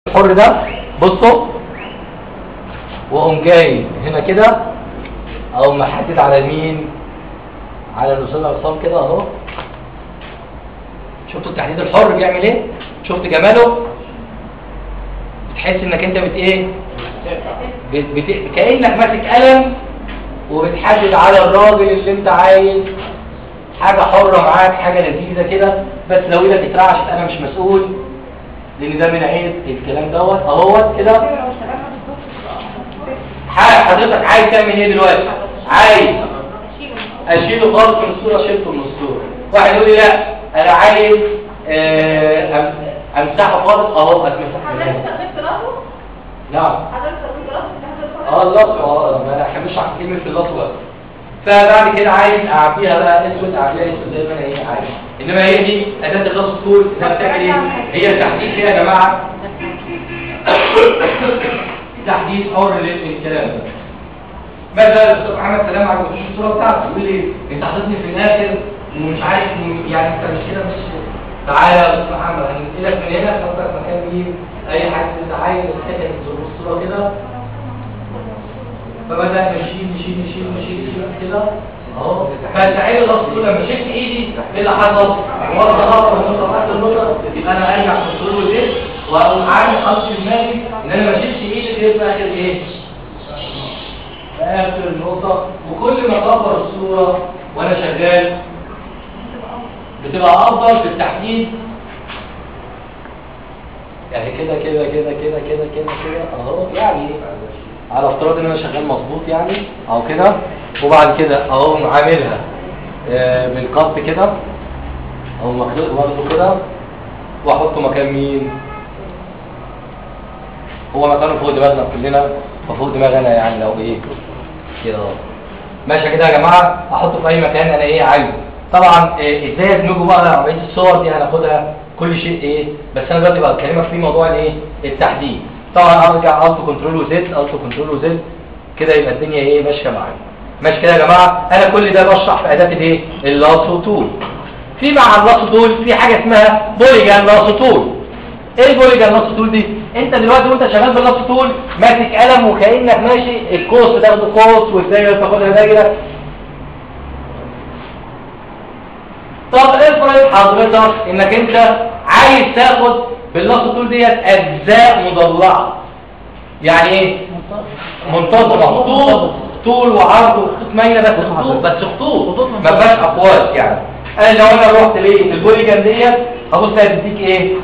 الحر ده بصوا، واقوم جاي هنا كده او محدد على مين، على الاستاذ الاقسام كده اهو. شفتوا التحديد الحر بيعمل ايه؟ شفت جماله؟ بتحس انك انت كانك ماسك قلم وبتحدد على الراجل اللي انت عايز حاجه حره معاك، حاجه لذيذه كده. بس لو ايدك اترعشت انا مش مسؤول، لان ده من عيب الكلام دوت اهوت كده. حضرتك عايز تعمل ايه دلوقتي؟ عايز اشيله خالص من الصوره، شلته من الصوره. واحد يقول لي لا انا عايز امسحه خالص اهو. حضرتك استخدمت راسه؟ نعم. حضرتك استخدمت راسه؟ اللطو. ما انا هشرح كلمه اللطو بقى. فبعد كده عايز اعبيها بقى اسود، اعبيها اسود زي ما انا ايه عايز. انما هي دي اداه اللطو طول ده بتعمل ايه؟ هي التحديد فيها يا جماعه تحديد حر للكلام ده. مثلا الاستاذ محمد سلام على الصوره بتاعته يقول لي انت حاططني في الاخر ومش عارف يعني انت مش كده، مش تعالى يا استاذ محمد هننقلك من هنا تحطك مكان مين، اي حاجه انت عايز تحطها في الصوره كده. فبدأ نشيل كده اهو. فالتعامل الرسول لما شلت ايدي ايه اللي حصل؟ ورا ظهر ونقطه النقطه، يبقى انا ارجع في الصوره دي واقوم عامل خط في دماغي ان انا ما اشيلش ايدي غير في اخر ايه؟ في اخر النقطه. وكل ما اكبر الصوره وانا شغال بتبقى افضل في التحديد. يعني كده كده كده كده كده كده كده اهو، يعني على افتراض ان انا شغال مظبوط يعني اهو كده. وبعد كده اهو عاملها بالقصد كده اهو، واخده كده واحطه مكان مين؟ هو مكانه فوق دماغنا كلنا وفوق دماغنا، يعني لو ايه كده اهو ماشي كده يا جماعه. احطه في اي مكان انا ايه عايزه. طبعا ازاي ادمجه بقى عمليه الصور دي هناخدها كل شيء ايه، بس انا دلوقتي بقى بكلمك في موضوع الايه التحديد. طبعا ارجع الت كنترول وزد، الت كنترول وزد كده، يبقى الدنيا ايه ماشيه معايا. ماشي كده يا جماعه. انا كل ده بشرح في اداه الايه اللاسو تول. في مع اللاسو تول في حاجه اسمها بوليجان لاسو تول. ايه البوليجان لاسو تول دي؟ انت دلوقتي وانت شغال باللاسو تول ماسك قلم وكانك ماشي القوس بتاخده قوس والدايره تاخدها دايره. طب افرض حضرتك انك انت عايز تاخد باللاسو تول ديت اجزاء مضلعه. يعني ايه؟ منتظمه، خطوط طول وعرض وخطوط مايله، بس خطوط ما فيهاش اقواس. يعني انا لو انا رحت ليه البوليجان ديت هبص هتديك ايه؟